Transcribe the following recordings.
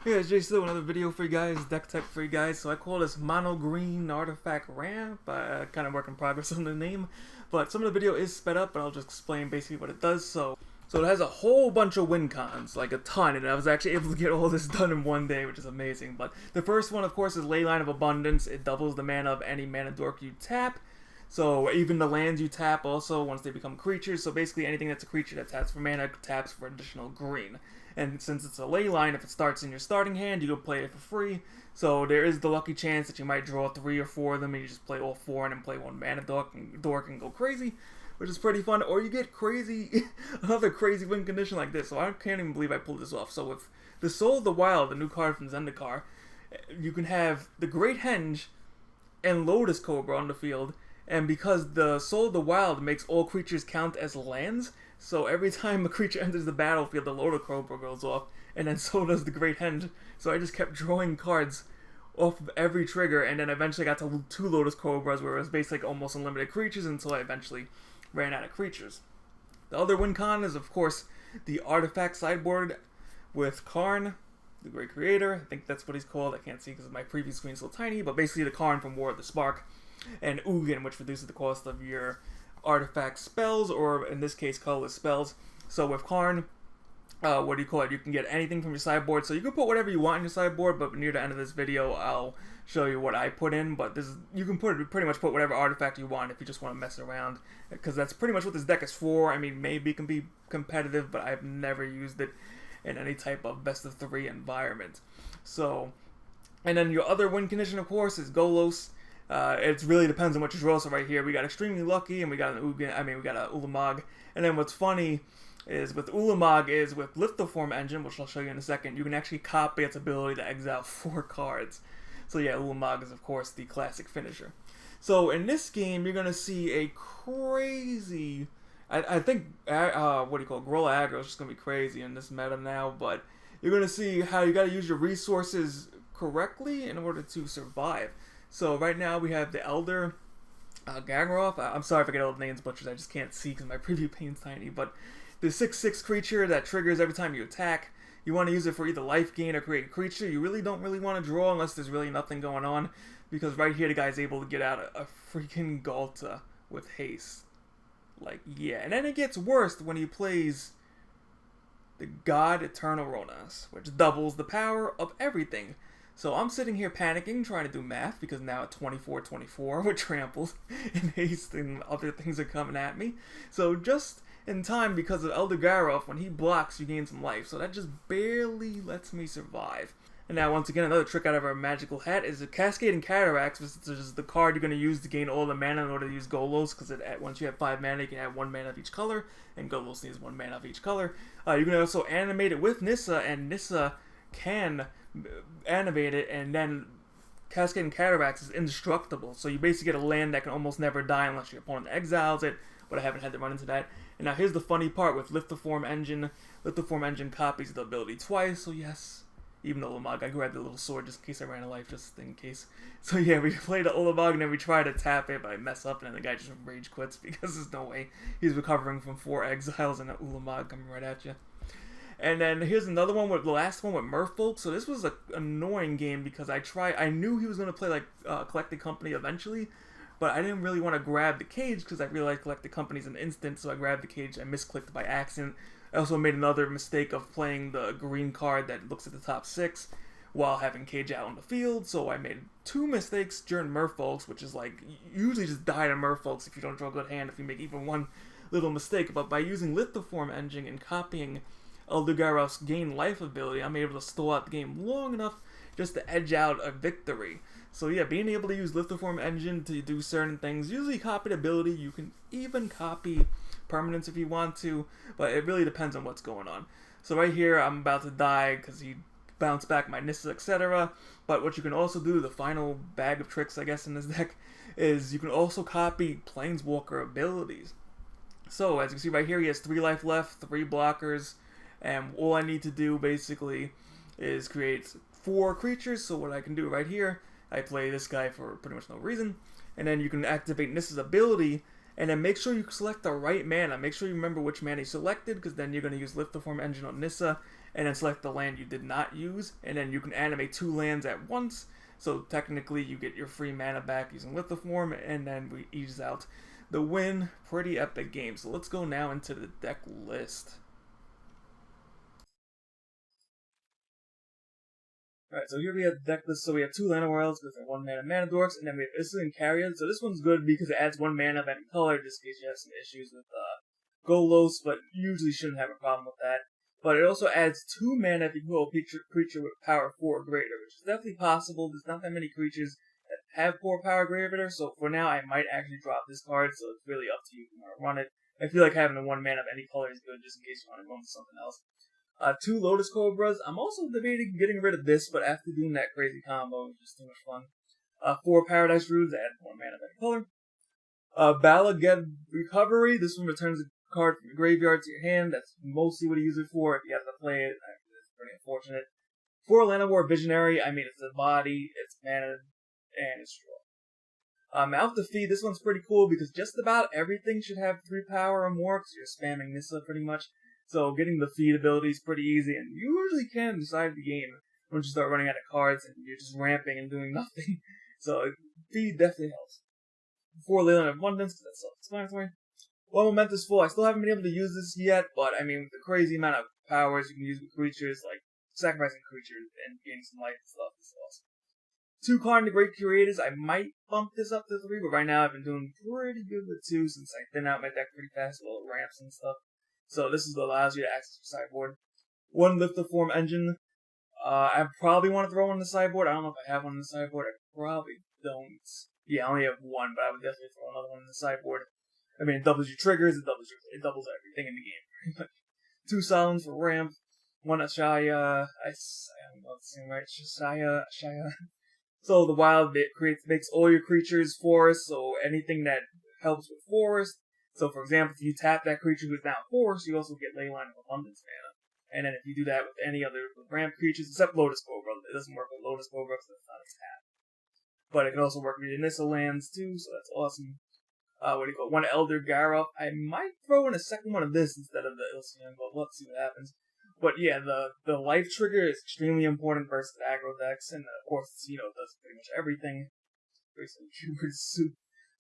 Yeah, it's Jsnow, another video for you guys, deck tech for you guys. So I call this mono green artifact ramp. Kind of work in progress on the name, but some of the video is sped up, but I'll just explain basically what it does. So it has a whole bunch of win cons, like a ton, and I was actually able to get all this done in one day, which is amazing. But the first one, of course, is Leyline of Abundance. It doubles the mana of any mana dork you tap. So even the lands you tap also, once they become creatures, so basically anything that's a creature that taps for mana taps for additional green. And since it's a ley line, if it starts in your starting hand, you can play it for free. So there is the lucky chance that you might draw 3 or 4 of them, and you just play all 4 and then play one mana dork and go crazy, which is pretty fun. Or you get crazy, another crazy win condition like this. So I can't even believe I pulled this off. So with the Soul of the Wild, the new card from Zendikar, you can have the Great Henge and Lotus Cobra on the field. And because the Soul of the Wild makes all creatures count as lands, so every time a creature enters the battlefield, the Lotus Cobra goes off, and then so does the Great Henge. So I just kept drawing cards off of every trigger, and then eventually got to 2 Lotus Cobras, where it was basically like almost unlimited creatures until I eventually ran out of creatures. The other win con is, of course, the artifact sideboard with Karn, the Great Creator. I think that's what he's called. I can't see because my preview screen's so tiny, but basically the Karn from War of the Spark, and Ugin, which reduces the cost of your artifact spells, or in this case, colorless spells. So with Karn, what do you call it? You can get anything from your sideboard. So you can put whatever you want in your sideboard, but near the end of this video, I'll show you what I put in. But you can pretty much put whatever artifact you want if you just want to mess around, because that's pretty much what this deck is for. I mean, maybe it can be competitive, but I've never used it in any type of best of 3 environment. So, and then your other win condition, of course, is Golos. It really depends on what you draw. So right here, we got Extremely Lucky, and we got we got a Ulamog. And then what's funny is with Ulamog is with Lithoform Engine, which I'll show you in a second, you can actually copy its ability to exile 4 cards. So yeah, Ulamog is of course the classic finisher. So in this game, you're gonna see a crazy, I think what do you call it? Gorilla aggro is just gonna be crazy in this meta now, but you're gonna see how you gotta use your resources correctly in order to survive. So right now we have the Elder Gargaroth. I'm sorry if I get all the names butchered, I just can't see because my preview pane's tiny. But the 6/6 creature that triggers every time you attack. You want to use it for either life gain or create a creature. You really don't want to draw unless there's really nothing going on. Because right here the guy's able to get out a freaking Galta with haste. Like, yeah. And then it gets worse when he plays the God Eternal Ronas, which doubles the power of everything. So I'm sitting here panicking, trying to do math, because now at 24-24 with tramples and haste and other things are coming at me. So just in time, because of Elder Gargaroth, when he blocks, you gain some life. So that just barely lets me survive. And now, once again, another trick out of our magical hat is the Cascading Cataracts, which is the card you're going to use to gain all the mana in order to use Golos, because once you have 5 mana, you can add 1 mana of each color, and Golos needs 1 mana of each color. You can also animate it with Nissa, and Nissa can animate it, and then Cascading Cataracts is indestructible, so you basically get a land that can almost never die unless your opponent exiles it, but I haven't had to run into that. And now here's the funny part with Lithoform Engine. Lithoform Engine copies the ability twice, so yes, even the Ulamog, I grabbed the little sword just in case I ran out of life, just in case. So yeah, we play the Ulamog and then we try to tap it, but I mess up, and then the guy just rage quits because there's no way he's recovering from 4 exiles and an Ulamog coming right at you. And then here's another one, with the last one with Merfolk. So this was an annoying game because I knew he was going to play like Collected Company eventually, but I didn't really want to grab the cage because I realized Collected Company is an instant, so I grabbed the cage. I misclicked by accident. I also made another mistake of playing the green card that looks at the top 6 while having cage out on the field, so I made 2 mistakes during Merfolks, which is like, you usually just die to Merfolks if you don't draw a good hand if you make even one little mistake, but by using Lithoform Engine and copying Elder Gargaroth's gain life ability, I'm able to stall out the game long enough just to edge out a victory. So yeah, being able to use Lithoform Engine to do certain things, usually copied ability, you can even copy permanence if you want to, but it really depends on what's going on. So right here, I'm about to die because he bounced back my Nissa, etc. But what you can also do, the final bag of tricks, I guess, in this deck, is you can also copy Planeswalker abilities. So as you can see right here, he has 3 life left, 3 blockers, and all I need to do basically is create 4 creatures. So what I can do right here, I play this guy for pretty much no reason, and then you can activate Nissa's ability, and then make sure you select the right mana. Make sure you remember which mana you selected, because then you're going to use Lithoform Engine on Nissa, and then select the land you did not use, and then you can animate 2 lands at once. So technically you get your free mana back using Lithoform, and then we ease out the win. Pretty epic game. So let's go now into the deck list. Alright, so here we have the deck list. So we have 2 Llanowar Elves with 1 mana dorks, and then we have Ilysian Caryatid. So this one's good because it adds 1 mana of any color, just in case you have some issues with Golos, but usually shouldn't have a problem with that. But it also adds 2 mana if you pull a creature with power 4 or greater, which is definitely possible. There's not that many creatures that have 4 power greater, so for now I might actually drop this card, so it's really up to you if you want to run it. I feel like having a 1 mana of any color is good, just in case you want to run with something else. 2 Lotus Cobras. I'm also debating getting rid of this, but after doing that crazy combo, it's just too much fun. 4 Paradise Druids, add 1 mana of any color. Bala Ged Recovery. This one returns a card from your graveyard to your hand. That's mostly what you use it for. If you have to play it, it's pretty unfortunate. 4 Llanowar Visionary. I mean, it's a body, it's mana, and it's draw. Mouth to Feed. This one's pretty cool because just about everything should have 3 power or more because you're spamming Nissa pretty much. So getting the feed ability is pretty easy, and you usually can decide the game once you start running out of cards and you're just ramping and doing nothing. So feed definitely helps. 4 Leyline of Abundance, because that's self-explanatory. 1 Momentous Full. I still haven't been able to use this yet, but I mean, with the crazy amount of powers you can use with creatures, like sacrificing creatures and gaining some life and stuff, is awesome. 2 Karn the Great Curators. I might bump this up to 3, but right now I've been doing pretty good with 2 since I thin out my deck pretty fast with all the ramps and stuff. So this is what allows you to access your sideboard. 1 Lithoform Engine. I probably want to throw one in the sideboard. I don't know if I have one in the sideboard. I probably don't. Yeah, I only have 1, but I would definitely throw another one in the sideboard. I mean, it doubles your triggers, it doubles everything in the game. 2 Solemn for ramp. 1 Ashaya. I don't know if it's right. Ashaya. So the wild bit makes all your creatures forest, so anything that helps with forest. So, for example, if you tap that creature who's now forest, you also get Leyline of Abundance mana. And then if you do that with any other ramp creatures, except Lotus Cobra, it doesn't work with Lotus Cobra because that's not a tap. But it can also work with your Nissa lands too, so that's awesome. 1 Elder Gargaroth. I might throw in a second one of this instead of the Ilysian, but let's see what happens. But yeah, the life trigger is extremely important versus aggro decks, and of course, it does pretty much everything. Basically,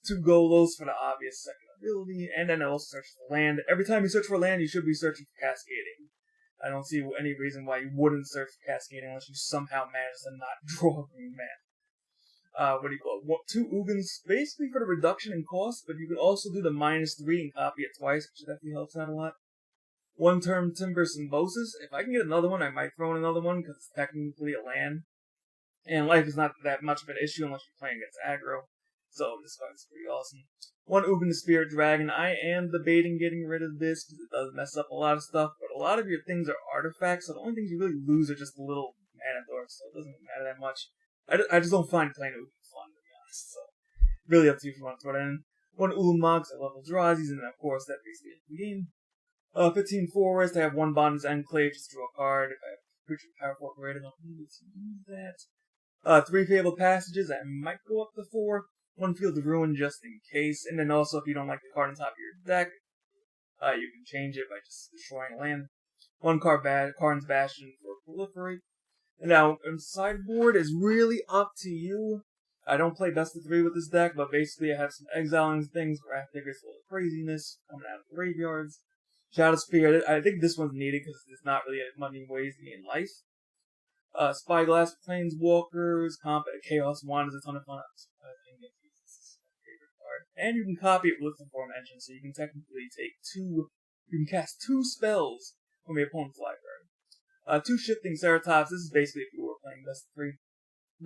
2 Golos for the obvious second ability, and then it also searches for land. Every time you search for land, you should be searching for Cascading. I don't see any reason why you wouldn't search for Cascading unless you somehow manage to not draw green mana. 2 Ugins, basically for the reduction in cost, but you can also do the -3 and copy it twice, which definitely helps out a lot. 1 Turntimber Symbiosis. If I can get another one, I might throw in another one, because it's technically a land. And life is not that much of an issue unless you're playing against aggro. So this card is pretty awesome. 1 Ugin the Spirit Dragon. I am debating getting rid of this because it does mess up a lot of stuff, but a lot of your things are artifacts, so the only things you really lose are just the little mana dorks, so it doesn't matter that much. I just don't find playing Ugin fun, to be honest, so really up to you if you want to throw that in. 1 Ulamog, I love Eldrazi's, and then of course that basically is the game. 15 Forest, I have 1 Bonders Enclave, just draw a card. If I have creature power 4 greater, I don't need to use that. 3 Fabled Passages, I might go up to 4. 1 Field of Ruin just in case, and then also if you don't like the card on top of your deck, you can change it by just destroying a land. 1 Karn's Bastion for Proliferate. And now, sideboard is really up to you. I don't play best of 3 with this deck, but basically I have some exiling things, Wrath Diggers full of craziness, coming out of the graveyards. Shadow Spear, I think this one's needed because there's not really many ways to gain life. Spyglass Planeswalkers, Chaos Wand is a ton of fun. And you can copy it with Lithoform Engine, so you can technically you can cast 2 spells from your opponent's library. 2 Shifting Ceratops, this is basically if you were playing best of 3.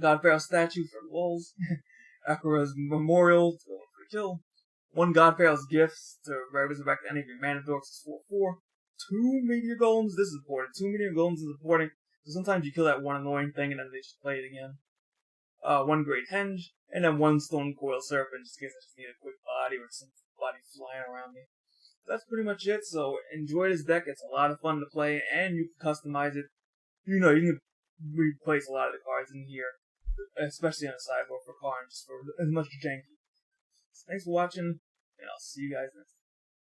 God Pharaoh Statue for lulz. Akura's Memorial for kill. 1 God Pharaoh's Gifts to resurrect any of your mana dorks is 4/4. 2 Meteor Golems, this is important. 2 Meteor Golems is important, so sometimes you kill that one annoying thing and then they just play it again. 1 Great Henge, and then 1 Stone Coil Serpent, just in case I just need a quick body or some body flying around me. That's pretty much it, so enjoy this deck. It's a lot of fun to play, and you can customize it. You can replace a lot of the cards in here, especially on the sideboard for Karn, just for as much janky. So thanks for watching, and I'll see you guys next time.